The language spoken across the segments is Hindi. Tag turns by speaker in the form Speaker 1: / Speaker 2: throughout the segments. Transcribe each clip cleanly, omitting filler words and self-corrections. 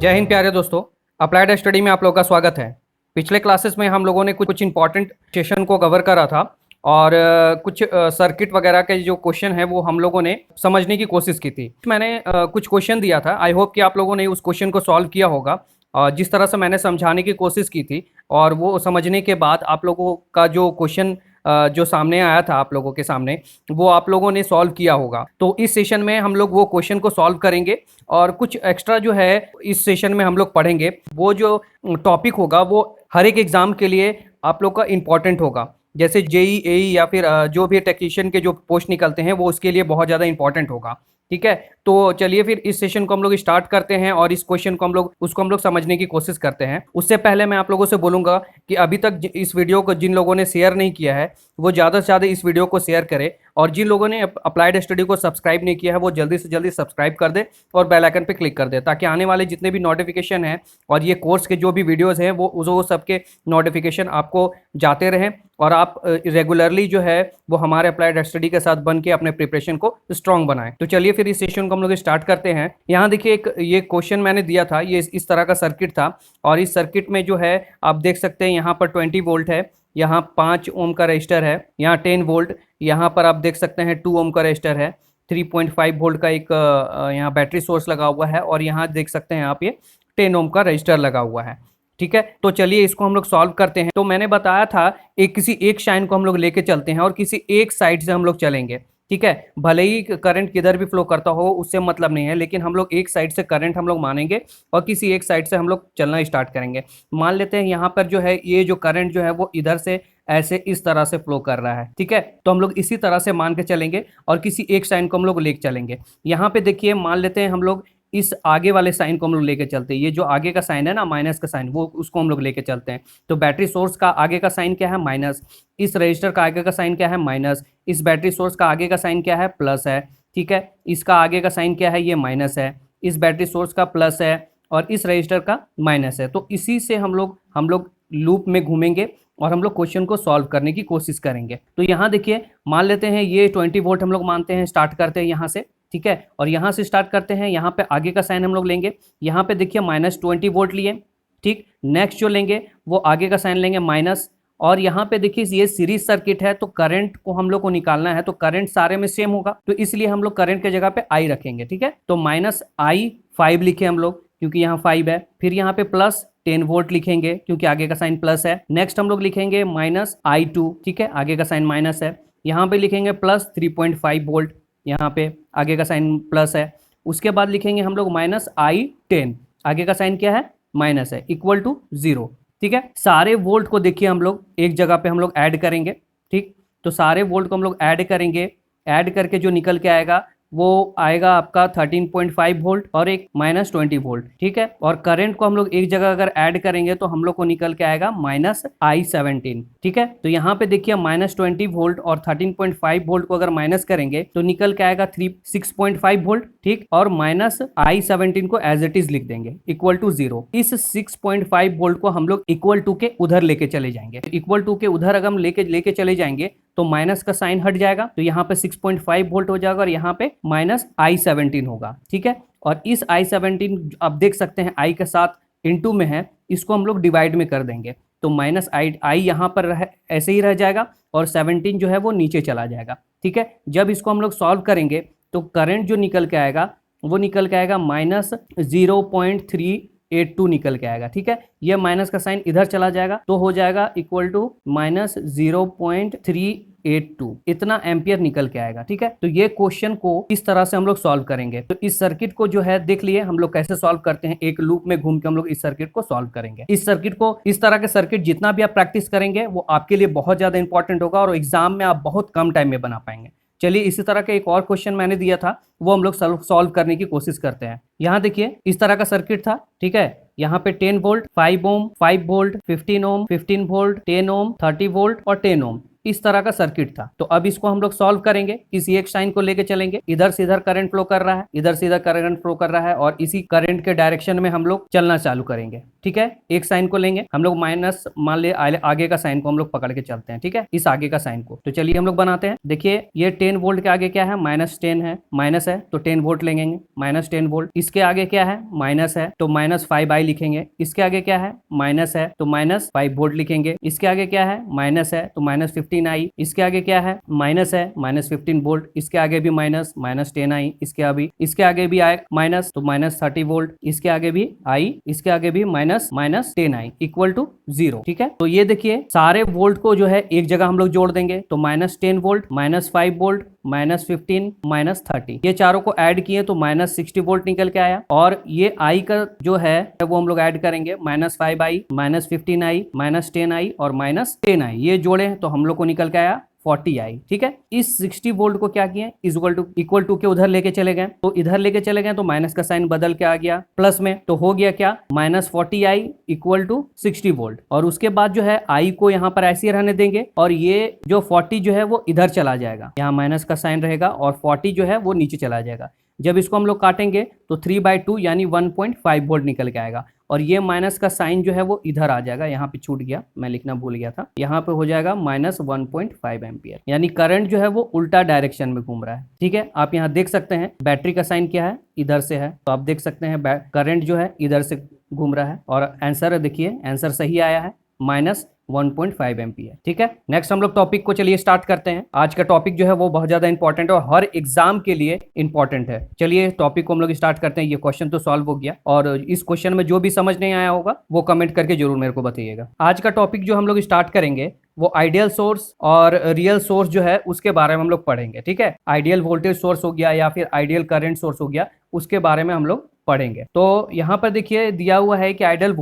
Speaker 1: जय हिंद प्यारे दोस्तों। अप्लाइड स्टडी में आप लोगों का स्वागत है। पिछले क्लासेस में हम लोगों ने कुछ इंपॉर्टेंट सेशन को कवर करा था और कुछ सर्किट वगैरह के जो क्वेश्चन है वो हम लोगों ने समझने की कोशिश की थी। मैंने कुछ क्वेश्चन दिया था, आई होप कि आप लोगों ने उस क्वेश्चन को सॉल्व किया होगा। जिस तरह से मैंने समझाने की कोशिश की थी और वो समझने के बाद आप लोगों का जो क्वेश्चन जो सामने आया था आप लोगों के सामने, वो आप लोगों ने सॉल्व किया होगा। तो इस सेशन में हम लोग वो क्वेश्चन को सॉल्व करेंगे और कुछ एक्स्ट्रा जो है इस सेशन में हम लोग पढ़ेंगे। वो जो टॉपिक होगा वो हर एक एग्जाम के लिए आप लोग का इम्पॉर्टेंट होगा। जैसे जेई एई या फिर जो भी टेक्नीशियन के जो पोस्ट निकलते हैं वो उसके लिए बहुत ज़्यादा इंपॉर्टेंट होगा। ठीक है, तो चलिए फिर इस सेशन को हम लोग स्टार्ट करते हैं और इस क्वेश्चन को हम लोग समझने की कोशिश करते हैं। उससे पहले मैं आप लोगों से बोलूंगा कि अभी तक इस वीडियो को जिन लोगों ने शेयर नहीं किया है वो ज़्यादा से ज़्यादा इस वीडियो को शेयर करें, और जिन लोगों ने अप्लाइड स्टडी को सब्सक्राइब नहीं किया है वो जल्दी से जल्दी सब्सक्राइब कर दे और बेल आइकन पे क्लिक कर दे, ताकि आने वाले जितने भी नोटिफिकेशन हैं और ये कोर्स के जो भी वीडियोज़ हैं वो सबके नोटिफिकेशन आपको जाते रहें और आप रेगुलरली जो है वो हमारे अप्लाइड स्टडी के साथ बन के अपने प्रिपरेशन को स्ट्रॉन्ग बनाएं। तो चलिए फिर इस सेशन को हम लोग स्टार्ट करते हैं। यहाँ देखिए एक ये क्वेश्चन मैंने दिया था, ये इस तरह का सर्किट था और इस सर्किट में जो है आप देख सकते हैं यहाँ पर 20 वोल्ट है, यहाँ 5 ओम का रजिस्टर है, यहाँ 10 वोल्ट, यहाँ पर आप देख सकते हैं 2 ओम का रजिस्टर है, 3.5 वोल्ट का एक यहाँ बैटरी सोर्स लगा हुआ है और यहाँ देख सकते हैं आप ये 10 ओम का रजिस्टर लगा हुआ है। ठीक है, तो चलिए इसको हम लोग सॉल्व करते हैं। तो मैंने बताया था किसी एक शाइन को हम लोग लेके चलते हैं और किसी एक साइड से हम लोग चलेंगे। ठीक है, भले ही करंट किधर भी फ्लो करता हो उससे मतलब नहीं है, लेकिन हम लोग एक साइड से करंट हम लोग मानेंगे और किसी एक साइड से हम लोग चलना स्टार्ट करेंगे। मान लेते हैं यहाँ पर जो है ये जो करंट जो है वो इधर से ऐसे इस तरह से फ्लो कर रहा है। ठीक है, तो हम लोग इसी तरह से मान के चलेंगे और किसी एक साइन को हम लोग लेके चलेंगे। यहाँ पे देखिए मान लेते हैं हम लोग इस आगे वाले साइन को हम लोग लेके चलते हैं। ये जो आगे का साइन है ना, माइनस का साइन, वो उसको हम लोग लेके चलते हैं। तो बैटरी सोर्स का आगे का साइन क्या है? माइनस। इस रजिस्टर का आगे का साइन क्या है? माइनस। इस बैटरी सोर्स का आगे का साइन क्या है? प्लस है। ठीक है, इसका आगे का साइन क्या है? ये माइनस है। इस बैटरी सोर्स का प्लस है और इस रजिस्टर का माइनस है। तो इसी से हम लोग लूप में घूमेंगे और हम लोग क्वेश्चन को सॉल्व करने की कोशिश करेंगे। तो यहाँ देखिए मान लेते हैं ये 20 वोल्ट हम लोग मानते हैं, स्टार्ट करते हैं यहाँ से। ठीक है, और यहाँ से स्टार्ट करते हैं, यहाँ पे आगे का साइन हम लोग लेंगे। यहाँ पे देखिए -20 वोल्ट लिए। ठीक, नेक्स्ट जो लेंगे वो आगे का साइन लेंगे माइनस, और यहाँ पे देखिए ये सीरीज सर्किट है तो करंट को हम लोग को निकालना है, तो करंट सारे में सेम होगा तो इसलिए हम लोग करंट के जगह पे आई रखेंगे। ठीक है, तो -I5 लिखे हम लोग क्योंकि यहाँ 5 है। फिर यहाँ पे +10 वोल्ट लिखेंगे क्योंकि आगे का साइन प्लस है। नेक्स्ट हम लोग लिखेंगे -I2। ठीक है, आगे का साइन माइनस है। यहाँ पे लिखेंगे +3.5 वोल्ट, यहाँ पे आगे का साइन प्लस है। उसके बाद लिखेंगे हम लोग -I10, आगे का साइन क्या है? माइनस है, इक्वल टू 0। ठीक है, सारे वोल्ट को देखिए हम लोग एक जगह पे हम लोग ऐड करेंगे। ठीक, तो सारे वोल्ट को हम लोग ऐड करेंगे, ऐड करके जो निकल के आएगा वो आएगा आपका 13.5 वोल्ट और एक -20 वोल्ट। ठीक है, और करंट को हम लोग एक जगह अगर ऐड करेंगे तो हम लोग को निकल के आएगा -I17। ठीक है, तो यहाँ पे देखिए -20 वोल्ट और 13.5 वोल्ट को अगर माइनस करेंगे तो निकल के आएगा 6.5 वोल्ट। ठीक, और -I17 को एज इट इज लिख देंगे इक्वल टू 0। इस 6.5 वोल्ट को हम लोग इक्वल टू के उधर लेके चले जाएंगे। इक्वल टू के उधर अगर हम लेके चले जाएंगे तो माइनस का साइन हट जाएगा, तो यहाँ पे 6.5 वोल्ट हो जाएगा और यहाँ पे -I17 होगा। ठीक है, और इस I17 आप देख सकते हैं I के साथ इनटू में है, इसको हम लोग डिवाइड में कर देंगे तो -I यहाँ पर ऐसे ही रह जाएगा और 17 जो है वो नीचे चला जाएगा। ठीक है, जब इसको हम लोग सॉल्व करेंगे तो करंट जो निकल के आएगा वो निकल के आएगा -0.382 निकल के आएगा। ठीक है, ये माइनस का साइन इधर चला जाएगा तो हो जाएगा इक्वल टू -0.382, इतना एम्पियर निकल के आएगा। ठीक है, तो ये क्वेश्चन को इस तरह से हम लोग सॉल्व करेंगे। तो इस सर्किट को जो है देख लिए हम लोग कैसे सॉल्व करते हैं, एक लूप में घूम के हम लोग इस सर्किट को सॉल्व करेंगे। इस सर्किट को, इस तरह के सर्किट जितना भी आप प्रैक्टिस करेंगे वो आपके लिए बहुत ज्यादा इंपॉर्टेंट होगा और एग्जाम में आप बहुत कम टाइम में बना पाएंगे। चलिए इसी तरह का एक और क्वेश्चन मैंने दिया था वो हम लोग सॉल्व करने की कोशिश करते हैं। यहाँ देखिए इस तरह का सर्किट था। ठीक है, यहाँ पे 10 वोल्ट, 5 ओम, 5 वोल्ट, 15 ओम, 15 वोल्ट, 10 ओम, 30 वोल्ट और 10 ओम, इस तरह का सर्किट था। तो अब इसको हम लोग सॉल्व करेंगे, किसी एक साइन को लेके चलेंगे, इधर से इधर करंट फ्लो कर रहा है, इधर से इधर करंट फ्लो कर रहा है, और इसी करंट के डायरेक्शन में हम लोग चलना चालू करेंगे। ठीक है, एक साइन को लेंगे हम लोग माइनस, मान ले आगे का साइन को हम लोग पकड़ के चलते हैं। ठीक है, इस आगे का साइन को, तो चलिए हम लोग बनाते हैं। देखिए ये 10 वोल्ट के आगे क्या है, -10 है, माइनस है तो 10 वोल्ट लेंगे, -10 वोल्ट। इसके आगे क्या है, माइनस है तो -5i लिखेंगे। इसके आगे क्या है, माइनस है तो -5 वोल्ट लिखेंगे। इसके आगे क्या है, माइनस है तो -15i। इसके आगे क्या है, माइनस है, -15 वोल्ट। इसके आगे भी माइनस, -10i। इसके आगे भी आए माइनस तो -30 वोल्ट। इसके आगे भी आई, इसके आगे भी -10i इक्वल टू 0। ठीक है, तो ये देखिए सारे वोल्ट को जो है एक जगह हम लोग जोड़ देंगे, तो -10 वोल्ट, -5 वोल्ट, -15, -30, ये चारों को ऐड किए तो -60 वोल्ट निकल के आया। और ये आई का जो है वो हम लोग ऐड करेंगे, -5i, -15i, -10i और -10i, ये जोड़े तो हम लोग को निकल के आया 40i। ठीक है, इस 60 वोल्ट को क्या किए, इक्वल टू के उधर लेके चले गए, तो इधर लेके चले गए तो माइनस का साइन बदल के आ गया प्लस में, तो हो गया क्या, -40i इक्वल टू 60 वोल्ट। और उसके बाद जो है आई को यहाँ पर ऐसे रहने देंगे, और ये जो 40 जो है वो इधर चला जाएगा, यहाँ माइनस का साइन रहेगा, और 40 जो है वो नीचे चला जाएगा। जब इसको हम लोग काटेंगे तो 3/2 यानी 1.5 वोल्ट निकल के आएगा, और ये माइनस का साइन जो है वो इधर आ जाएगा, यहाँ पे छूट गया, मैं लिखना भूल गया था, यहाँ पे हो जाएगा -1.5 एम्पियर, यानी करंट जो है वो उल्टा डायरेक्शन में घूम रहा है। ठीक है, आप यहाँ देख सकते हैं बैटरी का साइन क्या है, इधर से है, तो आप देख सकते हैं करंट जो है इधर से घूम रहा है, और आंसर देखिए, आंसर सही आया है, -1.5 एम्पियर। ठीक है, नेक्स्ट हम लोग टॉपिक को चलिए स्टार्ट करते हैं। आज का टॉपिक जो है वो बहुत ज्यादा इंपॉर्टेंट है और हर एग्जाम के लिए इंपॉर्टेंट है। चलिए टॉपिक को हम लोग स्टार्ट करते हैं। ये क्वेश्चन तो सॉल्व हो गया, और इस क्वेश्चन में जो भी समझ नहीं आया होगा वो कमेंट करके जरूर मेरे को बताइएगा। आज का टॉपिक जो हम लोग स्टार्ट करेंगे वो आइडियल सोर्स और रियल सोर्स जो है उसके बारे में हम लोग पढ़ेंगे। ठीक है, आइडियल वोल्टेज सोर्स हो गया या फिर आइडियल करंट सोर्स हो गया, उसके बारे में हम लोग पढ़ेंगे। तो यहाँ पर देखिए दिया हुआ है कि आइडियल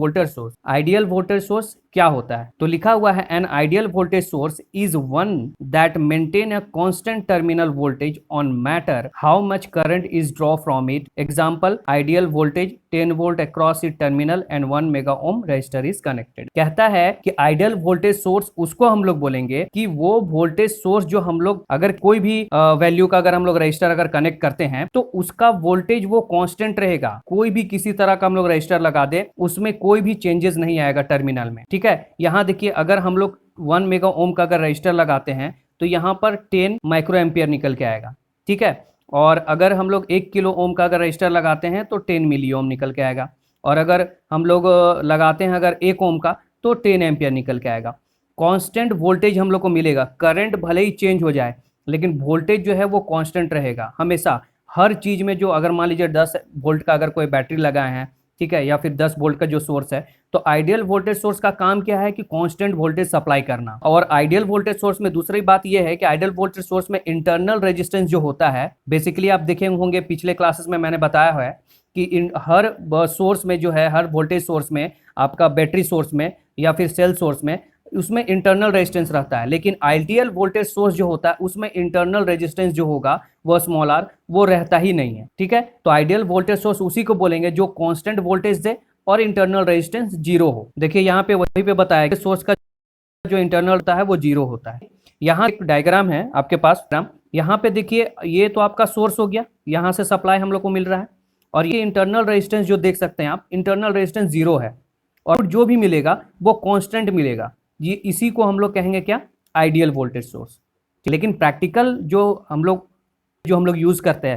Speaker 1: वोल्टेज सोर्स क्या होता है, तो लिखा हुआ है an ideal voltage source is one that maintain a constant terminal voltage on matter how much current is draw from it. Example ideal voltage 10 volt across it terminal and 1 mega ohm resistor is connected. कहता है कि आइडियल वोल्टेज सोर्स उसको हम लोग बोलेंगे कि वो वोल्टेज सोर्स जो हम लोग अगर कोई भी वैल्यू का अगर हम लोग रजिस्टर अगर कनेक्ट करते हैं तो उसका वोल्टेज वो कांस्टेंट रहेगा, कोई भी किसी तरह का हम लोग रजिस्टर लगा दे उसमें कोई भी चेंजेस नहीं आएगा टर्मिनल में। ठीक है, यहाँ देखिए अगर हम लोग 1 मेगा ओम का अगर रजिस्टर लगाते हैं तो यहाँ पर 10 माइक्रो एम्पियर निकल के आएगा। ठीक है, और अगर हम लोग 1 किलो ओम का अगर रजिस्टर लगाते हैं तो 10 मिली ओम निकल के आएगा, और अगर हम लोग लगाते हैं अगर 1 ओम का तो 10 एम्पियर निकल के आएगा। कांस्टेंट वोल्टेज हम लोग को मिलेगा, करंट भले ही चेंज हो जाए लेकिन वोल्टेज जो है वो कांस्टेंट रहेगा हमेशा। हर चीज में जो अगर मान लीजिए 10 वोल्ट का अगर कोई बैटरी लगाए हैं, ठीक है, या फिर 10 वोल्ट का जो सोर्स है, तो आइडियल वोल्टेज सोर्स का काम क्या है कि कांस्टेंट वोल्टेज सप्लाई करना। और आइडियल वोल्टेज सोर्स में दूसरी बात यह है कि आइडियल वोल्टेज सोर्स में इंटरनल रेजिस्टेंस जो होता है, बेसिकली आप देखे होंगे पिछले क्लासेस में मैंने बताया है कि हर सोर्स में जो है, हर वोल्टेज सोर्स में, आपका बैटरी सोर्स में या फिर सेल सोर्स में, उसमें इंटरनल रेजिस्टेंस रहता है। लेकिन आइडियल वोल्टेज सोर्स जो होता है उसमें इंटरनल रेजिस्टेंस जो होगा वो स्मॉल आर वो रहता ही नहीं है। ठीक है, तो आइडियल वोल्टेज सोर्स उसी को बोलेंगे जो कांस्टेंट वोल्टेज दे और इंटरनल रेजिस्टेंस 0 हो। देखिए यहाँ पे वहीं पे बताया कि सोर्स का जो इंटरनल होता है वो 0 होता है। यहाँ एक डायग्राम है आपके पास, यहाँ पे देखिए ये तो आपका सोर्स हो गया, यहाँ से सप्लाई हम लोग को मिल रहा है, और ये इंटरनल रेजिस्टेंस जो देख सकते हैं आप, इंटरनल रेजिस्टेंस 0 है, और जो भी मिलेगा वो कांस्टेंट मिलेगा। ये इसी को हम लोग कहेंगे क्या, आइडियल वोल्टेज सोर्स। लेकिन प्रैक्टिकल जो हम लोग यूज करते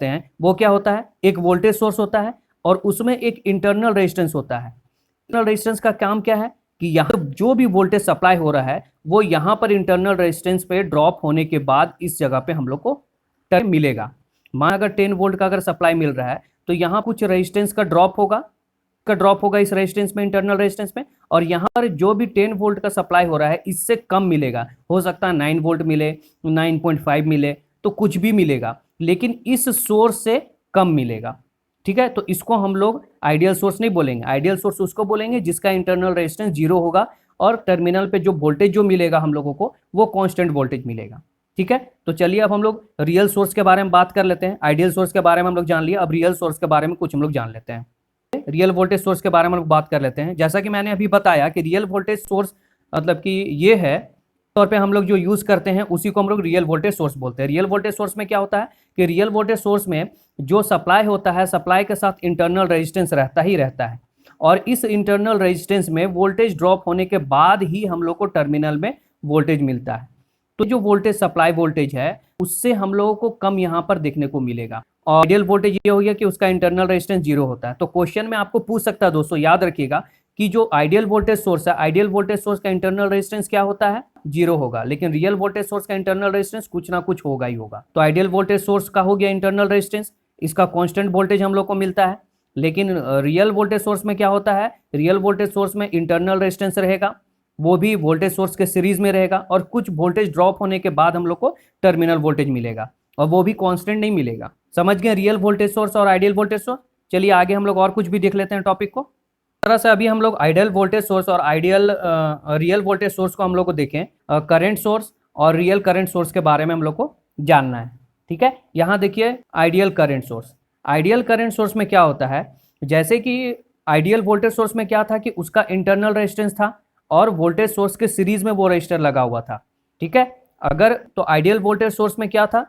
Speaker 1: हैं वो क्या होता है, एक वोल्टेज सोर्स होता है और उसमें एक इंटरनल रेजिस्टेंस होता है। इंटरनल रेजिस्टेंस का काम क्या है कि यहाँ जो भी वोल्टेज सप्लाई हो रहा है वो यहाँ पर इंटरनल रेजिस्टेंस पे ड्रॉप होने के बाद इस जगह पे हम लोग को टर्म मिलेगा। मान अगर 10 वोल्ट का अगर सप्लाई मिल रहा है तो यहाँ कुछ रेजिस्टेंस का ड्रॉप होगा इस रेजिस्टेंस में, इंटरनल रेजिस्टेंस में, और यहाँ पर जो भी 10 वोल्ट का सप्लाई हो रहा है इससे कम मिलेगा। हो सकता है 9 वोल्ट मिले, 9.5 मिले, तो कुछ भी मिलेगा, लेकिन इस सोर्स से कम मिलेगा। ठीक है, तो इसको हम लोग आइडियल सोर्स नहीं बोलेंगे। आइडियल सोर्स उसको बोलेंगे जिसका इंटरनल रेजिस्टेंस 0 होगा और टर्मिनल पे जो वोल्टेज जो मिलेगा हम लोगों को वो कांस्टेंट वोल्टेज मिलेगा। ठीक है, तो चलिए अब हम लोग रियल सोर्स के बारे में बात कर लेते हैं। आइडियल सोर्स के बारे में हम लोग जान लिया, अब रियल सोर्स के बारे में कुछ हम लोग जान लेते हैं। रियल वोल्टेज सोर्स के बारे में हम लोग बात कर लेते हैं। जैसा कि मैंने अभी बताया कि रियल वोल्टेज सोर्स मतलब कि ये है तौर पे हम लोग जो यूज़ करते हैं उसी को हम लोग रियल वोल्टेज सोर्स बोलते हैं। रियल वोल्टेज सोर्स में क्या होता है कि रियल वोल्टेज सोर्स में जो सप्लाई होता है, सप्लाई के साथ इंटरनल रेजिस्टेंस रहता ही रहता है, और इस इंटरनल रेजिस्टेंस में वोल्टेज ड्रॉप होने के बाद ही हम लोग को टर्मिनल में वोल्टेज मिलता है। तो जो वोल्टेज सप्लाई वोल्टेज है उससे हम लोगों को कम यहाँ पर देखने को मिलेगा। और आइडियल वोल्टेज ये हो गया कि उसका इंटरनल रेजिस्टेंस जीरो होता है। तो क्वेश्चन में आपको पूछ सकता है दोस्तों, याद रखिएगा कि जो आइडियल वोल्टेज सोर्स है, आइडियल वोल्टेज सोर्स का इंटरनल रेजिस्टेंस क्या होता है, जीरो होगा, लेकिन रियल वोल्टेज सोर्स का इंटरनल रेजिस्टेंस कुछ ना कुछ होगा ही होगा। तो आइडियल वोल्टेज सोर्स का हो गया इंटरनल रेजिस्टेंस, इसका कांस्टेंट वोल्टेज हम लोग को मिलता है। लेकिन रियल वोल्टेज सोर्स में क्या होता है, रियल वोल्टेज सोर्स में इंटरनल रेजिस्टेंस रहेगा, वो भी वोल्टेज सोर्स के सीरीज में रहेगा, और कुछ वोल्टेज ड्रॉप होने के बाद हम लोग को टर्मिनल वोल्टेज मिलेगा, और वो भी कांस्टेंट नहीं मिलेगा। समझ गए रियल वोल्टेज सोर्स और आइडियल वोल्टेज सोर्स। चलिए आगे हम लोग और कुछ भी देख लेते हैं टॉपिक को। तरह से अभी हम लोग आइडियल वोल्टेज सोर्स और आइडियल रियल वोल्टेज सोर्स को हम लोग को देखें, करंट सोर्स और रियल करंट सोर्स के बारे में हम लोग को जानना है। ठीक है, यहाँ देखिए ideal current source. Ideal current source में क्या होता है, जैसे कि आइडियल वोल्टेज सोर्स में क्या था कि उसका इंटरनल रेजिस्टेंस था और वोल्टेज सोर्स के सीरीज में वो रजिस्टर लगा हुआ था। ठीक है, अगर तो आइडियल वोल्टेज सोर्स में क्या था,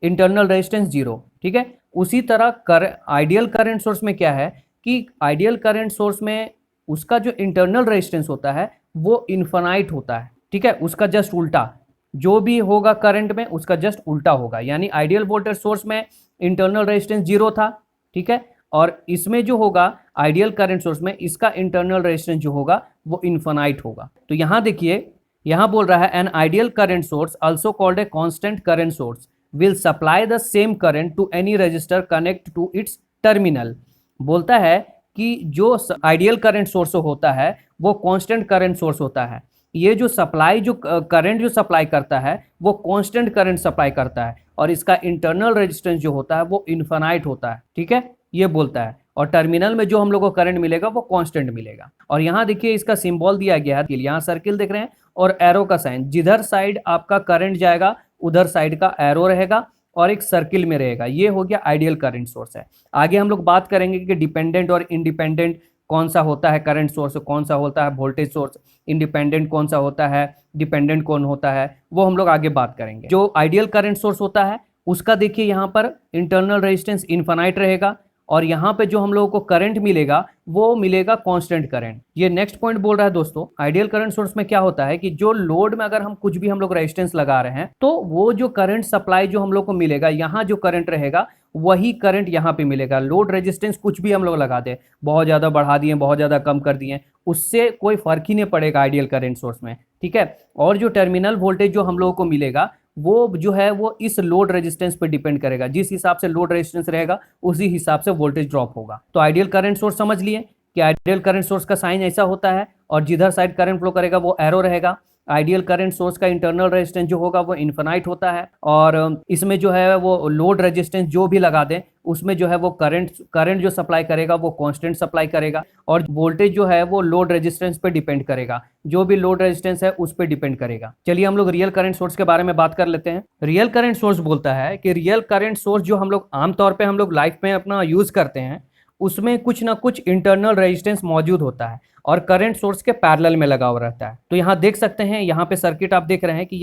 Speaker 1: इंटरनल रेजिस्टेंस जीरो। ठीक है, उसी तरह आइडियल करंट सोर्स में क्या है कि आइडियल करंट सोर्स में उसका जो इंटरनल रेजिस्टेंस होता है वो इन्फिनाइट होता है। ठीक है, उसका जस्ट उल्टा, जो भी होगा करंट में उसका जस्ट उल्टा होगा। यानी आइडियल वोल्टेज सोर्स में इंटरनल रेजिस्टेंस जीरो था, ठीक है, और इसमें जो होगा आइडियल करंट सोर्स में इसका इंटरनल रेजिस्टेंस जो होगा वो इन्फिनाइट होगा। तो यहाँ देखिए, यहाँ बोल रहा है an ideal current source also called a constant current source will supply the same current to any resistor connect to its terminal. बोलता है कि जो आइडियल करंट सोर्स होता है वो कांस्टेंट करंट सोर्स होता है। ये जो सप्लाई, जो करंट जो सप्लाई करता है वो कांस्टेंट करंट सप्लाई करता है, और इसका इंटरनल रेजिस्टेंस जो होता है वो इन्फिनाइट होता है। ठीक है, ये बोलता है, और टर्मिनल में जो हम लोग को करंट मिलेगा वो कांस्टेंट मिलेगा। और यहाँ देखिए इसका सिंबल दिया गया है, यहाँ सर्किल देख रहे हैं और एरो का साइन, जिधर साइड आपका करंट जाएगा उधर साइड का एरो रहेगा और एक सर्किल में रहेगा। ये हो गया आइडियल करंट सोर्स है। आगे हम लोग बात करेंगे कि डिपेंडेंट और इंडिपेंडेंट कौन सा होता है करंट सोर्स, कौन सा होता है वोल्टेज सोर्स, इंडिपेंडेंट कौन सा होता है, डिपेंडेंट कौन होता है, वो हम लोग आगे बात करेंगे। जो आइडियल करंट सोर्स होता है उसका देखिए यहाँ पर इंटरनल रेजिस्टेंस इन्फिनाइट रहेगा, और यहाँ पे जो हम लोगों को करंट मिलेगा वो मिलेगा कांस्टेंट करंट। ये नेक्स्ट पॉइंट बोल रहा है दोस्तों, आइडियल करंट सोर्स में क्या होता है कि जो लोड में अगर हम कुछ भी हम लोग रेजिस्टेंस लगा रहे हैं तो वो जो करंट सप्लाई जो हम लोग को मिलेगा, यहाँ जो करंट रहेगा वही करंट यहाँ पे मिलेगा। लोड रेजिस्टेंस कुछ भी हम लोग लगा दे, बहुत ज्यादा बढ़ा दिए, बहुत ज्यादा कम कर दिए, उससे कोई फर्क ही नहीं पड़ेगा आइडियल करंट सोर्स में। ठीक है, और जो टर्मिनल वोल्टेज जो हम लोगों को मिलेगा वो जो है वो इस लोड रेजिस्टेंस पे डिपेंड करेगा। जिस हिसाब से लोड रेजिस्टेंस रहेगा उसी हिसाब से वोल्टेज ड्रॉप होगा। तो आइडियल करंट सोर्स समझ लिए कि आइडियल करंट सोर्स का साइन ऐसा होता है, और जिधर साइड करंट फ्लो करेगा वो एरो रहेगा। आइडियल करंट सोर्स का इंटरनल रेजिस्टेंस जो होगा वो इन्फिनाइट होता है, और इसमें जो है वो लोड रेजिस्टेंस जो भी लगा दें उसमें जो है वो करंट जो सप्लाई करेगा वो कांस्टेंट सप्लाई करेगा, और वोल्टेज जो है वो लोड रेजिस्टेंस पे डिपेंड करेगा, जो भी लोड रेजिस्टेंस है उस पर डिपेंड करेगा। चलिए हम लोग रियल करंट सोर्स के बारे में बात कर लेते हैं। रियल करंट सोर्स बोलता है कि रियल करंट सोर्स जो हम लोग आमतौर पर हम लोग लाइफ में अपना यूज करते हैं उसमें कुछ ना कुछ इंटरनल रेजिस्टेंस मौजूद होता है और करंट सोर्स के पैरेलल में लगा हुआ रहता है। तो यहाँ देख सकते हैं, यहाँ पे सर्किट आप देख रहे हैं कि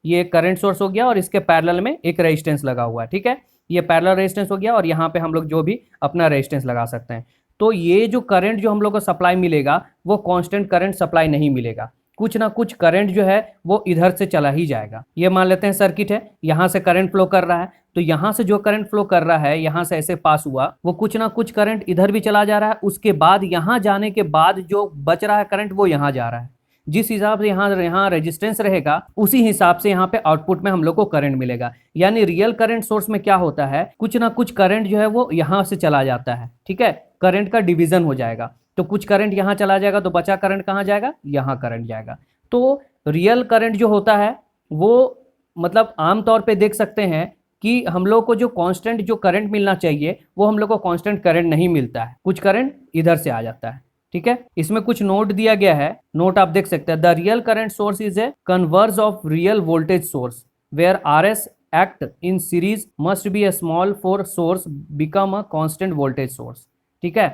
Speaker 1: ये करंट सोर्स हो गया और इसके पैरेलल में एक रेजिस्टेंस लगा हुआ है। ठीक है, ये पैरेलल रेजिस्टेंस हो गया, और यहाँ पे हम लोग जो भी अपना रेजिस्टेंस लगा सकते हैं। तो ये जो करंट जो हम लोग को सप्लाई मिलेगा वो कांस्टेंट करंट सप्लाई नहीं मिलेगा, कुछ ना कुछ करंट जो है वो इधर से चला ही जाएगा। ये मान लेते हैं सर्किट है, यहाँ से करंट फ्लो कर रहा है, तो यहाँ से जो करंट फ्लो कर रहा है, यहाँ से ऐसे पास हुआ, वो कुछ ना कुछ करंट इधर भी चला जा रहा है, उसके बाद यहाँ जाने के बाद जो बच रहा है करंट वो यहाँ जा रहा है। जिस हिसाब से यहाँ रेजिस्टेंस रहेगा उसी हिसाब से यहाँ पे आउटपुट में हम लोग को करंट मिलेगा। यानी रियल करंट सोर्स में क्या होता है, कुछ ना कुछ करंट जो है वो यहाँ से चला जाता है। ठीक है, करंट का डिवीजन हो जाएगा, तो कुछ करंट यहाँ चला जाएगा तो बचा करंट कहाँ जाएगा, यहाँ करंट जाएगा। तो रियल करंट जो होता है वो मतलब आमतौर पे देख सकते हैं कि हम लोग को जो कांस्टेंट जो करंट मिलना चाहिए वो हम लोग को कांस्टेंट करंट नहीं मिलता है, कुछ करंट इधर से आ जाता है। ठीक है, इसमें कुछ नोट दिया गया है, नोट आप देख सकते हैं। The real current source is a converse of real voltage source where RS act in series must be a small for source become a constant voltage source. ठीक है,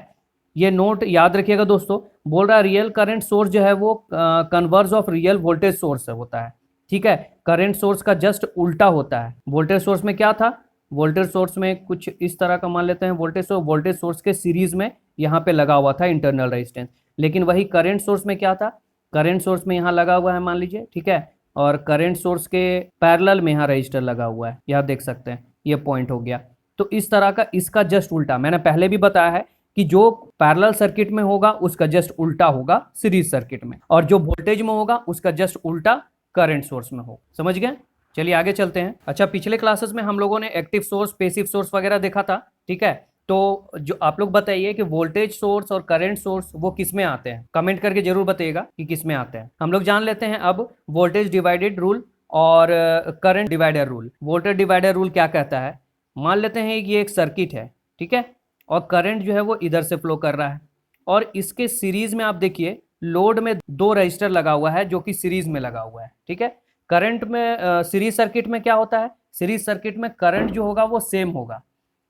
Speaker 1: ये नोट याद रखिएगा दोस्तों। बोल रहा है रियल करंट सोर्स जो है वो converse of real voltage source से होता है। ठीक है, करंट सोर्स का जस्ट उल्टा होता है। वोल्टेज सोर्स में क्या था, वोल्टेज सोर्स में कुछ इस तरह का मान लेते हैं वोल्टेज सोर्स के सीरीज में यहाँ पे लगा हुआ था इंटरनल रेजिस्टेंस। लेकिन वही करंट सोर्स में क्या था, करंट सोर्स में यहाँ लगा हुआ है मान लीजिए, ठीक है, और करंट सोर्स के पैरेलल में यहाँ रजिस्टर लगा हुआ है, यहाँ देख सकते हैं, ये पॉइंट हो गया। तो इस तरह का इसका जस्ट उल्टा, मैंने पहले भी बताया है कि जो पैरेलल सर्किट में होगा उसका जस्ट उल्टा होगा सीरीज सर्किट में, और जो वोल्टेज में होगा उसका जस्ट उल्टा करंट सोर्स में हो। समझ गए? चलिए आगे चलते हैं। अच्छा, पिछले क्लासेस में हम लोगों ने एक्टिव सोर्स, पैसिव सोर्स वगैरह देखा था, ठीक है। तो जो आप लोग बताइए कि वोल्टेज सोर्स और करंट सोर्स वो किस में आते हैं, कमेंट करके जरूर बताइएगा कि किस में आते हैं। हम लोग जान लेते हैं अब वोल्टेज डिवाइडेड रूल और current divider rule. Voltage divider rule क्या कहता है, मान लेते हैं कि ये एक सर्किट है, ठीक है, और करंट जो है वो इधर से फ्लो कर रहा है, और इसके सीरीज में आप देखिए लोड में 2 रजिस्टर लगा हुआ है जो कि सीरीज में लगा हुआ है, ठीक है। करंट में सीरीज सर्किट में क्या होता है, सीरीज सर्किट में करंट जो होगा वो सेम होगा,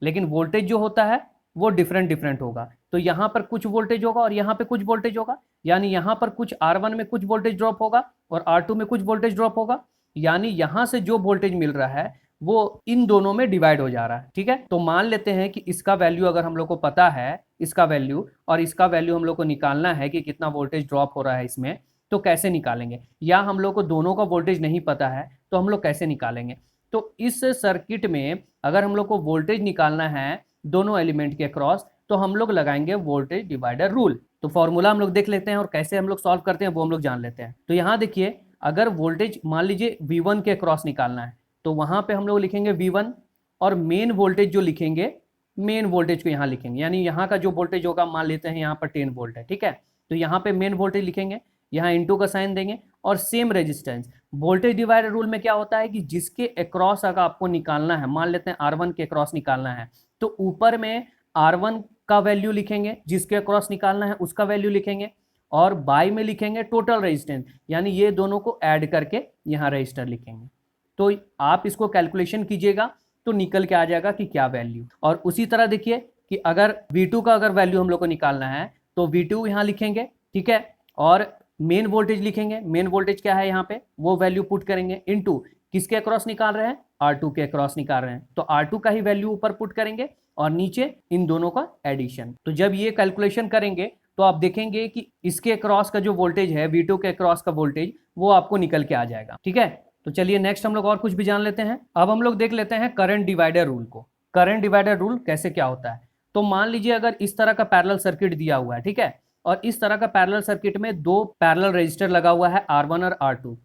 Speaker 1: लेकिन वोल्टेज जो होता है वो डिफरेंट होगा। तो यहाँ पर कुछ वोल्टेज होगा और यहाँ पे कुछ वोल्टेज होगा, यानी यहाँ पर कुछ R1 में कुछ वोल्टेज ड्रॉप होगा और R2 में कुछ वोल्टेज ड्रॉप होगा, यानी यहाँ से जो वोल्टेज मिल रहा है वो इन दोनों में डिवाइड हो जा रहा है, ठीक है। तो मान लेते हैं कि इसका वैल्यू अगर हम लोग को पता है, इसका वैल्यू और इसका वैल्यू हम लोग को निकालना है कि कितना वोल्टेज ड्रॉप हो रहा है इसमें, तो कैसे निकालेंगे, या हम लोग को दोनों का वोल्टेज नहीं पता है तो हम लोग कैसे निकालेंगे। तो इस सर्किट में अगर हम लोग को वोल्टेज निकालना है दोनों एलिमेंट के अक्रॉस, तो हम लोग लगाएंगे वोल्टेज डिवाइडर रूल। तो फॉर्मूला हम लोग देख लेते हैं और कैसे हम लोग सॉल्व करते हैं वो हम लोग जान लेते हैं। तो यहाँ देखिए, अगर वोल्टेज मान लीजिए V1 के अक्रॉस निकालना है तो वहां पे हम लोग लिखेंगे V1, और मेन वोल्टेज जो लिखेंगे, मेन वोल्टेज को यहाँ लिखेंगे, यानी यहाँ का जो वोल्टेज होगा मान लेते हैं यहाँ पर 10 वोल्ट है, ठीक है। तो यहाँ पे मेन वोल्टेज लिखेंगे, यहाँ इनटू का साइन देंगे, और same resistance. Voltage divider rule में क्या होता है कि जिसके अक्रॉस अगर आपको निकालना है, मान लेते हैं R1 के अक्रॉस निकालना है, तो ऊपर में R1 का वैल्यू लिखेंगे, जिसके अक्रॉस निकालना है उसका वैल्यू लिखेंगे, और बाई में लिखेंगे टोटल रेजिस्टेंस, यानी ये दोनों को ऐड करके यहाँ रजिस्टर लिखेंगे। तो आप इसको कैलकुलेशन कीजिएगा तो निकल के आ जाएगा कि क्या वैल्यू। और उसी तरह देखिए कि अगर V2 का अगर वैल्यू हम लोग को निकालना है तो V2 यहाँ लिखेंगे, ठीक है, और मेन वोल्टेज लिखेंगे, मेन वोल्टेज क्या है यहाँ पे वो वैल्यू पुट करेंगे, इनटू किसके अक्रॉस निकाल रहे हैं, R2 के अक्रॉस निकाल रहे हैं, तो R2 का ही वैल्यू ऊपर पुट करेंगे और नीचे इन दोनों का एडिशन। तो जब ये कैलकुलेशन करेंगे तो आप देखेंगे कि इसके अक्रॉस का जो वोल्टेज है, V2 के अक्रॉस का वोल्टेज, वो आपको निकल के आ जाएगा, ठीक है। तो चलिए नेक्स्ट हम लोग और कुछ भी जान लेते हैं। अब हम लोग देख लेते हैं करंट डिवाइडर रूल को। करंट डिवाइडर रूल कैसे क्या होता है, तो मान लीजिए अगर इस तरह का पैरेलल सर्किट दिया हुआ है, ठीक है, और इस तरह का पैरेलल सर्किट में 2 पैरेलल रेजिस्टर लगा हुआ है R1 और R2,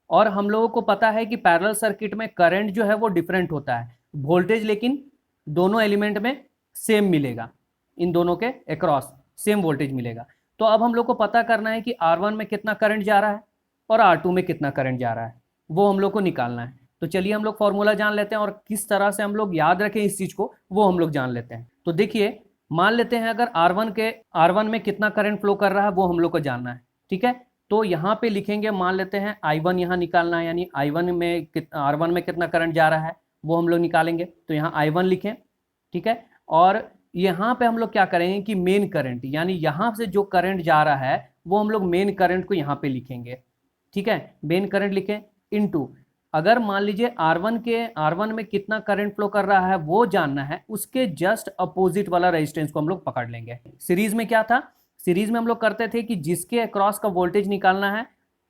Speaker 1: और हम लोगों को पता है कि पैरेलल सर्किट में करंट जो है वो डिफरेंट होता है, वोल्टेज लेकिन दोनों एलिमेंट में सेम मिलेगा, इन दोनों के अक्रॉस सेम वोल्टेज मिलेगा। तो अब हम लोग को पता करना है कि R1 में कितना करंट जा रहा है और R2 में कितना करंट जा रहा है, वो हम लोग को निकालना है। तो चलिए हम लोग फॉर्मूला जान लेते हैं और किस तरह से हम लोग याद रखें इस चीज को वो हम लोग जान लेते हैं। तो देखिए, मान लेते हैं अगर R1 में कितना करंट फ्लो कर रहा है वो हम लोग को जानना है, ठीक है। तो यहाँ पे लिखेंगे, मान लेते हैं I1 यहाँ निकालना है, यानी R1 में कितना करंट जा रहा है वो हम लोग निकालेंगे। तो यहाँ I1 लिखें, ठीक है, और यहाँ पे हम लोग क्या करेंगे कि मेन करंट, यानी यहाँ से जो करंट जा रहा है वो हम लोग मेन करंट को यहाँ पे लिखेंगे, ठीक है, मेन करंट लिखें, इनटू अगर मान लीजिए R1 में कितना करंट फ्लो कर रहा है वो जानना है, उसके जस्ट अपोजिट वाला रेजिस्टेंस को हम लोग पकड़ लेंगे। सीरीज में क्या था, सीरीज में हम लोग करते थे कि जिसके अक्रॉस का वोल्टेज निकालना है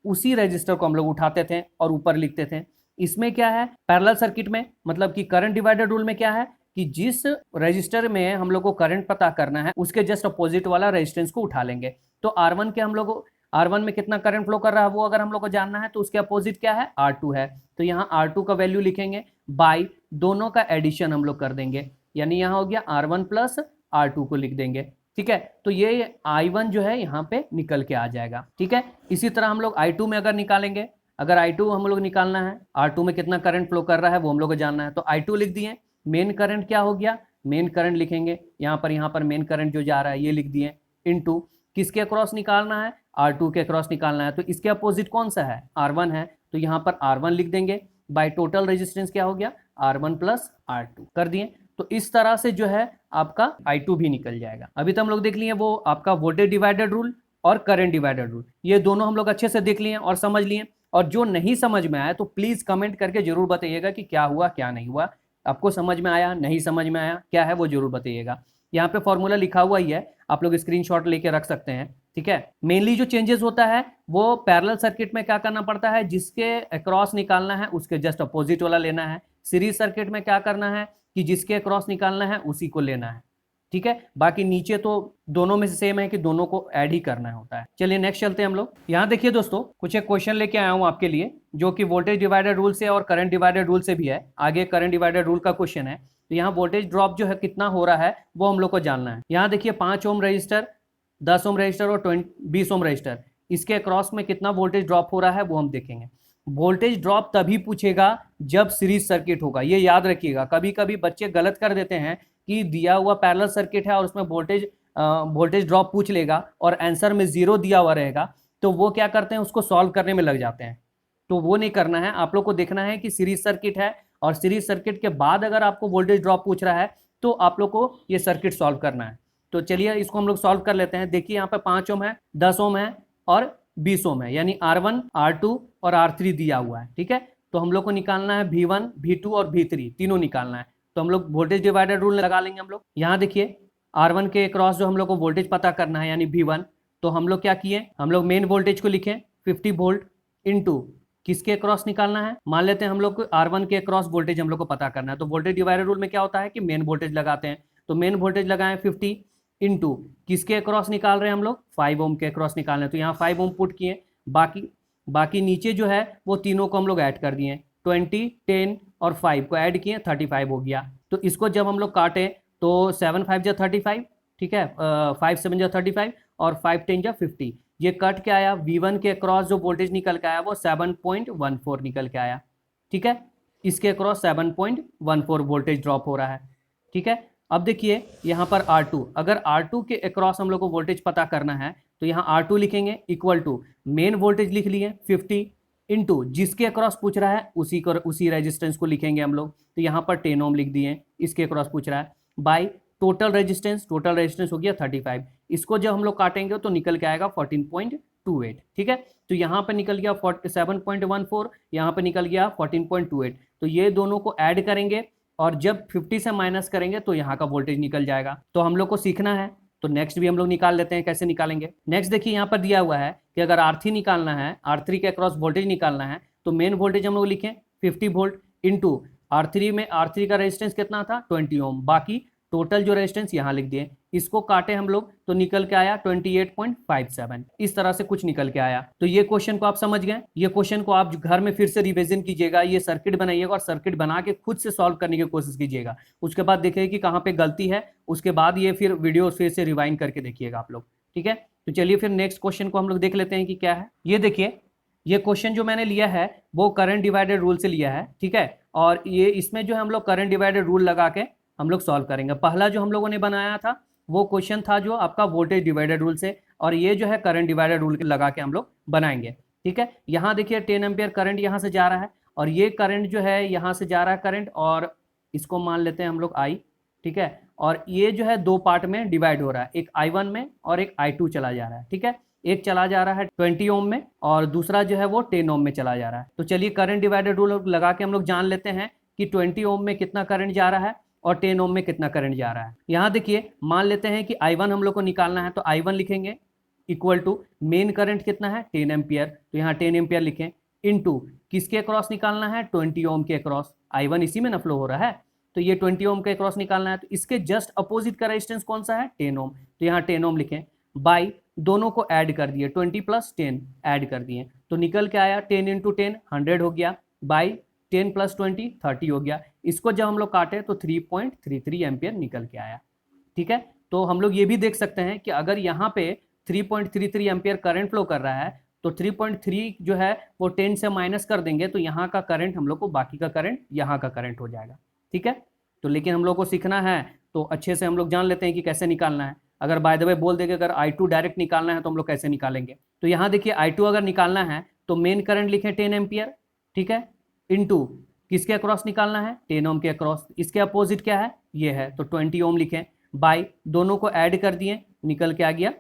Speaker 1: उसी रजिस्टर को हम लोग उठाते थे और ऊपर लिखते थे। इसमें क्या है, पैरेलल सर्किट में मतलब कि करंट डिवाइडर रूल में क्या है कि जिस रजिस्टर में हम लोग को करंट पता करना है उसके जस्ट अपोजिट वाला रेजिस्टेंस को उठा लेंगे। तो R1 में कितना करंट फ्लो कर रहा है वो अगर हम लोग को जानना है तो उसके अपोजिट क्या है, R2 है। तो यहाँ R2 का वैल्यू लिखेंगे, बाई दोनों का एडिशन हम लोग कर देंगे, यानी यहाँ हो गया R1 प्लस R2 को लिख देंगे, ठीक है। तो ये I1 जो है यहाँ पे निकल के आ जाएगा, ठीक है। इसी तरह हम लोग I2 में अगर निकालेंगे, अगर I2 हम लोग निकालना है, R2 में कितना करंट फ्लो कर रहा है वो हम लोग को जानना है, तो I2 लिख दिए। मेन करंट क्या हो गया, मेन करंट लिखेंगे, यहाँ पर मेन करंट जो जा रहा है ये लिख दिए, इनटू किसके अक्रॉस निकालना है, R2 के अक्रॉस निकालना है, तो इसके अपोजिट कौन सा है, R1 है, तो यहाँ पर R1 लिख देंगे, बाय टोटल रेजिस्टेंस क्या हो गया, R1 प्लस R2 कर दिए। तो इस तरह से जो है आपका I2 भी निकल जाएगा। अभी तो हम लोग देख लिए वो आपका वोल्टेज डिवाइडर रूल और करंट डिवाइडर रूल, ये दोनों हम लोग अच्छे से देख लिए और समझ लिए। और जो नहीं समझ में आया तो प्लीज कमेंट करके जरूर बताइएगा कि क्या हुआ क्या नहीं हुआ, आपको समझ में आया नहीं समझ में आया क्या है वो जरूर बताइएगा। यहाँ पे फॉर्मूला लिखा हुआ ही है, आप लोग स्क्रीनशॉट लेके रख सकते हैं। ठीक है, मेनली जो चेंजेस होता है वो पैरेलल सर्किट में क्या करना पड़ता है, जिसके अक्रॉस निकालना है उसके जस्ट अपोजिट वाला लेना है। सीरीज सर्किट में क्या करना है कि जिसके अक्रॉस निकालना है उसी को लेना है। ठीक है, बाकी नीचे तो दोनों में से सेम है कि दोनों को ऐड ही करना होता है। चलिए नेक्स्ट चलते हैं हम लोग। यहाँ देखिए दोस्तों, कुछ एक क्वेश्चन लेके आया हूँ आपके लिए जो कि वोल्टेज डिवाइडर रूल से और करंट डिवाइडर रूल से भी है। आगे करंट डिवाइडर रूल का क्वेश्चन है, तो यहाँ वोल्टेज ड्रॉप जो है कितना हो रहा है वो हम लोग को जानना है। यहाँ देखिए 5 ओम रजिस्टर, 10 ओम रजिस्टर और 20 ओम रजिस्टर, इसके अक्रॉस में कितना वोल्टेज ड्रॉप हो रहा है वो हम देखेंगे। वोल्टेज ड्रॉप तभी पूछेगा जब सीरीज सर्किट होगा, ये याद रखिएगा। कभी कभी बच्चे गलत कर देते हैं कि दिया हुआ पैरेलल सर्किट है और उसमें वोल्टेज ड्रॉप पूछ लेगा और आंसर में 0 दिया हुआ रहेगा, तो वो क्या करते हैं उसको सॉल्व करने में लग जाते हैं। तो वो नहीं करना है, आप लोग को देखना है कि सीरीज सर्किट है और सीरीज सर्किट के बाद अगर आपको वोल्टेज ड्रॉप पूछ रहा है तो आप लोग को ये सर्किट सॉल्व करना है। तो चलिए इसको हम लोग सॉल्व कर लेते हैं। देखिए यहाँ पे 5 ओम है, 10 ओम है और 20 ओम है, यानी R1, R2 और R3 दिया हुआ है। ठीक है, तो हम लोग को निकालना है V1, V2 और V3 तीनों निकालना है। तो हम लोग वोल्टेज डिवाइडर रूल लगा लेंगे हम लोग। यहाँ देखिए R1 के क्रॉस जो हम लोग को वोल्टेज पता करना है यानी V1, तो हम लोग क्या किए, हम लोग मेन वोल्टेज को लिखे 50 वोल्ट इंटू किसके क्रॉस निकालना है, मान लेते हैं हम लोग को R1 के क्रॉस वोल्टेज हम लोग को पता करना है। तो वोल्टेज डिवाइडर रूल में क्या होता है कि मेन वोल्टेज लगाते हैं, तो मेन वोल्टेज लगाएं 50 इंटू किसके क्रॉस निकाल रहे हैं हम लोग 5 ओम के क्रॉस निकाल रहे हैं, तो यहाँ 5 ओम पुट किए। बाकी नीचे जो है वो तीनों को हम लोग ऐड कर दिए, 20, 10 और 5 को ऐड किए 35 हो गया। तो इसको जब हम लोग काटें तो 7 5 जा 35, ठीक है, 5 7 जा 35 और 5 10 जा 50। ये कट के आया, V1 के अक्रॉस जो वोल्टेज निकल के आया वो 7.14 निकल के आया। ठीक है, इसके अक्रॉस 7.14 वोल्टेज ड्रॉप हो रहा है। ठीक है, अब देखिए यहाँ पर R2, अगर R2 के अक्रॉस हम लोग को वोल्टेज पता करना है तो यहाँ R2 लिखेंगे इक्वल टू मेन वोल्टेज लिख लिए 50 इंटू जिसके अक्रॉस पूछ रहा है उसी रेजिस्टेंस को लिखेंगे हम लोग, तो यहाँ पर 10 ओम लिख दिए, इसके अक्रॉस पूछ रहा है, बाई टोटल रेजिस्टेंस हो गया 35। इसको जब हम लोग काटेंगे तो निकल के आएगा 14.28। ठीक है, तो यहाँ पे निकल गया 7.14, यहाँ पे निकल गया 14.28। तो ये दोनों को ऐड करेंगे और जब 50 से माइनस करेंगे तो यहाँ का वोल्टेज निकल जाएगा। तो हम लोग को सीखना है, तो नेक्स्ट भी हम लोग निकाल लेते हैं, कैसे निकालेंगे। नेक्स्ट देखिए यहाँ पर दिया हुआ है कि अगर R3 निकालना है, R3 के अक्रॉस वोल्टेज निकालना है, तो मेन वोल्टेज हम लोग लिखें 50 वोल्ट इंटू R3 का रेजिस्टेंस कितना था 20 ओम, बाकी टोटल जो रेजिस्टेंस यहाँ लिख दिए। इसको काटे हम लोग तो निकल के आया 28.57, इस तरह से कुछ निकल के आया। तो ये क्वेश्चन को आप समझ गए, ये क्वेश्चन को आप घर में फिर से रिवीजन कीजिएगा, ये सर्किट बनाइएगा और सर्किट बना के खुद से सॉल्व करने की कोशिश कीजिएगा। उसके बाद देखिए कि कहाँ पे गलती है, उसके बाद ये फिर वीडियो फिर से रिवाइंड करके देखिएगा आप लोग। ठीक है, तो चलिए फिर नेक्स्ट क्वेश्चन को हम लोग देख लेते हैं कि क्या है। ये देखिए, ये क्वेश्चन जो मैंने लिया है वो करंट डिवाइडर रूल से लिया है। ठीक है, और ये इसमें जो हम लोग करंट डिवाइडर रूल लगा के हम लोग सॉल्व करेंगे। पहला जो हम लोगों ने बनाया था वो क्वेश्चन था जो आपका वोल्टेज डिवाइडर रूल से, और ये जो है करंट डिवाइडर रूल लगा के हम लोग बनाएंगे। ठीक है, यहाँ देखिए 10 एम्पियर करंट यहाँ से जा रहा है और ये करंट जो है यहाँ से जा रहा है करंट, और इसको मान लेते हैं हम लोग I। ठीक है, और ये जो है दो पार्ट में डिवाइड हो रहा है, एक I1 में और एक I2 चला जा रहा है। ठीक है, एक चला जा रहा है 20 ओम में और दूसरा जो है वो 10 ओम में चला जा रहा है। तो चलिए करंट डिवाइडर रूल लगा के हम लोग जान लेते हैं कि 20 ओम में कितना करंट जा रहा है और 10 ओम में कितना करंट जा रहा है। यहाँ देखिए मान लेते हैं कि I1 हम लोग को निकालना है, तो I1 लिखेंगे इक्वल टू मेन करंट कितना है 10 एम्पियर, तो यहाँ 10 एम्पियर लिखें इनटू किसके अक्रॉस निकालना है 20 ओम के अक्रॉस, I1 इसी में ना फ्लो हो रहा है, तो ये 20 ओम के अक्रॉस निकालना है। तो इसके जस्ट अपोजिट का रेजिस्टेंस कौन सा है 10 ओम, तो यहाँ 10 ओम लिखें, बाई दोनों को ऐड कर दिए 20 + 10 ऐड कर दिए, तो निकल के आया 10 × 10 100 हो गया, बाई 10 + 20 30 हो गया। इसको जब हम लोग काटे तो 3.33 एम्पियर निकल के आया। ठीक है, तो हम लोग ये भी देख सकते हैं कि अगर यहाँ पे 3.33 एम्पियर करंट फ्लो कर रहा है तो 3.3 जो है वो 10 से माइनस कर देंगे तो यहाँ का करंट हम लोग को बाकी का करंट यहाँ का करंट हो जाएगा। ठीक है, तो लेकिन हम लोग को सीखना है तो अच्छे से हम लोग जान लेते हैं कि कैसे निकालना है। अगर बाय द वे बोल देंगे अगर I2 डायरेक्ट निकालना है तो हम लोग कैसे निकालेंगे, तो यहाँ देखिए I2 अगर निकालना है तो मेन करंट लिखें 10 एम्पियर, ठीक है, इनटू किसके अक्रॉस निकालना है, 10 ओम के अक्रॉस। इसके अपोजिट क्या है, ये है, तो 20 ओम लिखें। बाई दोनों को ऐड कर दिए, निकल के आ गया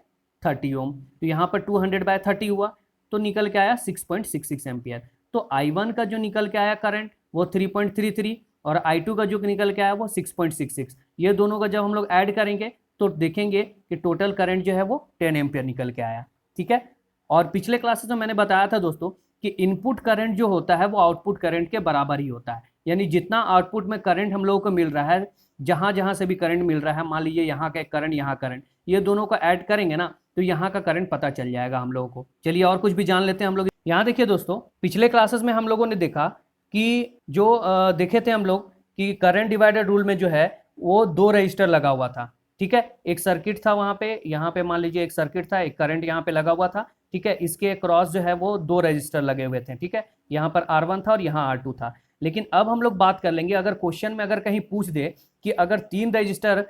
Speaker 1: 30 ओम। तो यहाँ पर 200/30 हुआ, तो निकल के आया 6.66 एम्पियर। तो I1 का जो निकल के आया करंट वो 3.33 और I2 का जो निकल के आया वो 6.66। ये दोनों का जब हम लोग ऐड करेंगे तो देखेंगे कि टोटल करंट जो है वो 10 एम्पियर निकल के आया। ठीक है। और पिछले क्लासेस में मैंने बताया था दोस्तों कि इनपुट करंट जो होता है वो आउटपुट करंट के बराबर ही होता है। यानी जितना आउटपुट में करंट हम लोगों को मिल रहा है, जहां जहां से भी करंट मिल रहा है, मान लीजिए यहाँ का करंट, यहाँ करंट, ये दोनों को ऐड करेंगे ना तो यहाँ का करंट पता चल जाएगा हम लोगों को। चलिए और कुछ भी जान लेते हैं हम लोग। यहाँ देखिए दोस्तों, पिछले क्लासेस में हम लोगों ने देखा कि जो देखे थे हम लोग कि करंट डिवाइडर रूल में जो है वो 2 रजिस्टर लगा हुआ था। ठीक है, एक सर्किट था वहां पे, यहाँ पे मान लीजिए एक सर्किट था, एक करंट यहाँ पे लगा हुआ था। ठीक है, इसके क्रॉस जो है वो 2 रजिस्टर लगे हुए थे। ठीक है, यहाँ पर R1 था और यहाँ R2 था। लेकिन अब हम लोग बात कर लेंगे, अगर क्वेश्चन में अगर कहीं पूछ दे कि अगर 3 रजिस्टर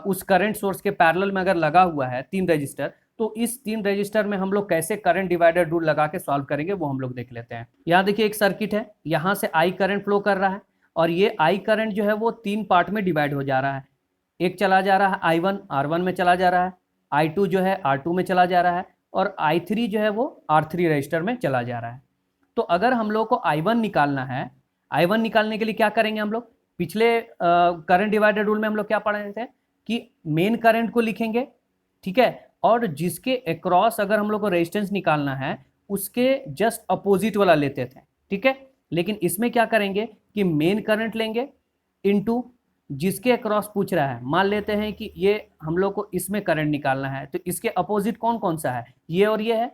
Speaker 1: उस करंट सोर्स के पैरेलल में अगर लगा हुआ है 3 रजिस्टर, तो इस 3 रजिस्टर में हम लोग कैसे करंट डिवाइडर रूल लगा के सॉल्व करेंगे वो हम लोग देख लेते हैं। यहाँ देखिए एक सर्किट है, यहाँ से I करंट फ्लो कर रहा है और ये I करंट जो है वो 3 पार्ट में डिवाइड हो जा रहा है। एक चला जा रहा है I1 R1 में चला जा रहा है, I2 जो है R2 में चला जा रहा है और I3 जो है वो R3 रजिस्टर में चला जा रहा है। तो अगर हम लोग को I1 निकालना है, I1 निकालने के लिए क्या करेंगे हम लोग, पिछले करंट डिवाइडर रूल में हम लोग क्या पढ़ रहे थे कि मेन करंट को लिखेंगे। ठीक है, और जिसके अक्रॉस अगर हम लोग को रेजिस्टेंस निकालना है उसके जस्ट अपोजिट वाला लेते थे। ठीक है, लेकिन इसमें क्या करेंगे कि मेन करंट लेंगे इनटू जिसके अक्रॉस पूछ रहा है। मान लेते हैं कि ये हम लोग को इसमें करंट निकालना है, तो इसके अपोजिट कौन कौन सा है, ये और ये है,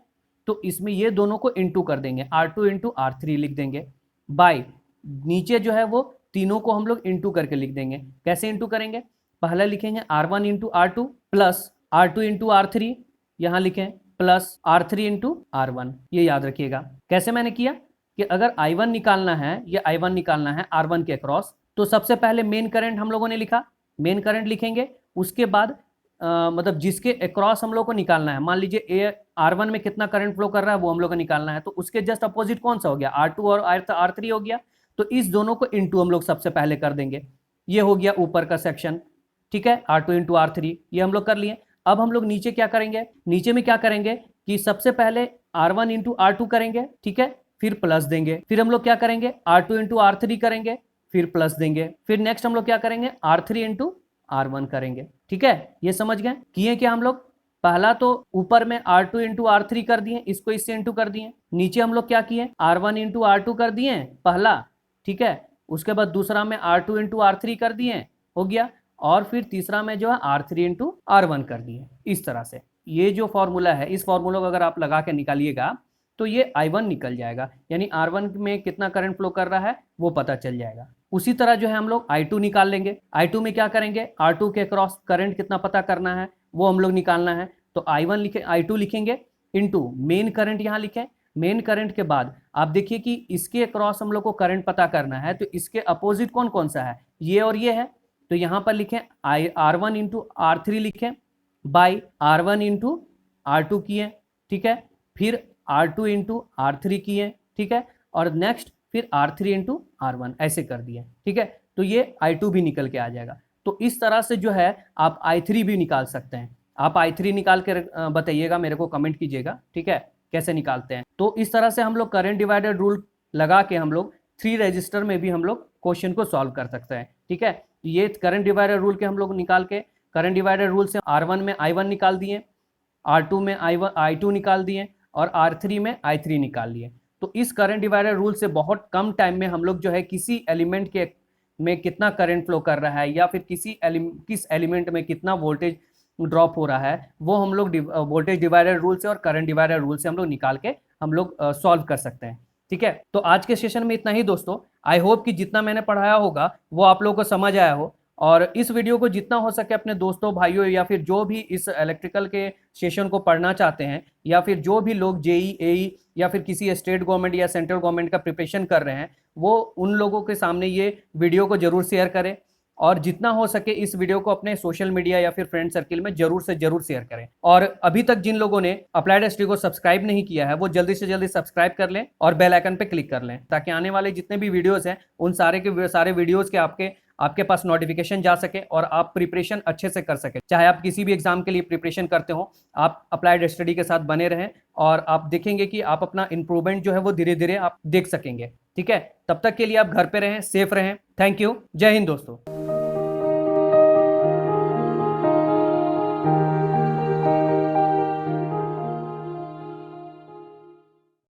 Speaker 1: तो इसमें ये दोनों को इनटू कर देंगे, R2 इंटू R3 लिख देंगे। बाय नीचे जो है वो तीनों को हम लोग इनटू करके लिख देंगे। कैसे इनटू करेंगे, पहले लिखेंगे R1 into R2 plus R2 into R3, यहाँ लिखें प्लस R3 इंटू R1। ये याद रखिएगा। कैसे मैंने किया कि अगर I1 निकालना है, ये I1 निकालना है R1 के अक्रॉस, तो सबसे पहले मेन करंट हम लोगों ने लिखा, मेन करंट लिखेंगे। उसके बाद मतलब जिसके अक्रॉस हम लोग को निकालना है, मान लीजिए R1 में कितना करंट फ्लो कर रहा है वो हम लोग को निकालना है, तो उसके जस्ट अपोजिट कौन सा हो गया, R2 और R3 हो गया। तो इस दोनों को इनटू हम लोग सबसे पहले कर देंगे। ये हो गया ऊपर का सेक्शन। ठीक है, R2 इंटू R3 ये हम लोग कर लिए। अब हम लोग नीचे क्या करेंगे, नीचे में क्या करेंगे कि सबसे पहले R1 इंटू R2 करेंगे। ठीक है, फिर प्लस देंगे, फिर हम लोग क्या करेंगे R2 इंटू R3 करेंगे, फिर प्लस देंगे, फिर नेक्स्ट हम लोग क्या करेंगे R3 इंटू R1 करेंगे। ठीक है, ये समझ गए। किए क्या हम लोग, पहला तो ऊपर में R2 इंटू R3 कर दिए, इसको इससे इंटू कर दिए। नीचे हम लोग क्या किए, R1 इंटू R2 कर दिए पहला। ठीक है, उसके बाद दूसरा में R2 इंटू R3 कर दिए, हो गया। और फिर तीसरा में जो है R3 इंटू R1 कर दिए। इस तरह से ये जो फॉर्मूला है, इस फॉर्मूला को अगर आप लगा के निकालिएगा तो ये I1 निकल जाएगा, यानी R1 में कितना करंट फ्लो कर रहा है वो पता चल जाएगा। उसी तरह जो है हम लोग I2 निकाल लेंगे। I2 में क्या करेंगे, R2 के क्रॉस करंट कितना पता करना है वो हम लोग निकालना है। तो I1 लिखे, I2 लिखेंगे इंटू मेन करंट यहाँ लिखें। मेन करंट के बाद आप देखिए कि इसके क्रॉस हम लोग को करंट पता करना है, तो इसके अपोजिट कौन कौन सा है, ये और ये है। तो यहाँ पर लिखें R1 इंटू R3 लिखें बाई R1 इंटू R2 किए। ठीक है, फिर R2 इंटू R3 किए। ठीक है, और नेक्स्ट फिर R3 इंटू R1 ऐसे कर दिए। ठीक है, तो ये I2 भी निकल के आ जाएगा। तो इस तरह से जो है आप I3 भी निकाल सकते हैं। आप I3 निकाल के बताइएगा, मेरे को कमेंट कीजिएगा। ठीक है, कैसे निकालते हैं। तो इस तरह से हम लोग करंट डिवाइडर रूल लगा के हम लोग 3 रजिस्टर में भी हम लोग क्वेश्चन को सॉल्व कर सकते हैं। ठीक है, ये करंट डिवाइडर रूल के हम लोग निकाल के, करंट डिवाइडर रूल से R1 में I1 निकाल दिए, R2 में I2 निकाल दिए और R3 में I3 निकाल लिए। तो इस करंट डिवाइडर रूल से बहुत कम टाइम में हम लोग जो है किसी एलिमेंट के में कितना करंट फ्लो कर रहा है या फिर किस एलिमेंट में कितना वोल्टेज ड्रॉप हो रहा है वो हम लोग वोल्टेज डिवाइडर रूल से और करंट डिवाइडर रूल से हम लोग निकाल के हम लोग सॉल्व कर सकते हैं। ठीक है, तो आज के सेशन में इतना ही दोस्तों। आई होप कि जितना मैंने पढ़ाया होगा वो आप लोगों को समझ आया हो, और इस वीडियो को जितना हो सके अपने दोस्तों भाइयों या फिर जो भी इस इलेक्ट्रिकल के सेशन को पढ़ना चाहते हैं या फिर जो भी लोग जेई एई या फिर किसी स्टेट गवर्नमेंट या सेंट्रल गवर्नमेंट का प्रिपरेशन कर रहे हैं, वो उन लोगों के सामने ये वीडियो को जरूर शेयर करें। और जितना हो सके इस वीडियो को अपने सोशल मीडिया या फिर फ्रेंड सर्किल में जरूर से जरूर शेयर करें। और अभी तक जिन लोगों ने अप्लाइड हिस्ट्री को सब्सक्राइब नहीं किया है वो जल्दी से जल्दी सब्सक्राइब कर लें और बेल आइकन पे क्लिक कर लें, ताकि आने वाले जितने भी वीडियोस हैं उन सारे के सारे वीडियोस के आपके पास नोटिफिकेशन जा सके और आप प्रिपरेशन अच्छे से कर सके। चाहे आप किसी भी एग्जाम के लिए प्रिपरेशन करते हो, आप अप्लाइड स्टडी के साथ बने रहें और आप देखेंगे कि आप अपना इंप्रूवमेंट जो है वो धीरे धीरे आप देख सकेंगे। ठीक है, तब तक के लिए आप घर पे रहें, सेफ रहें। Thank you. जय हिंद दोस्तों।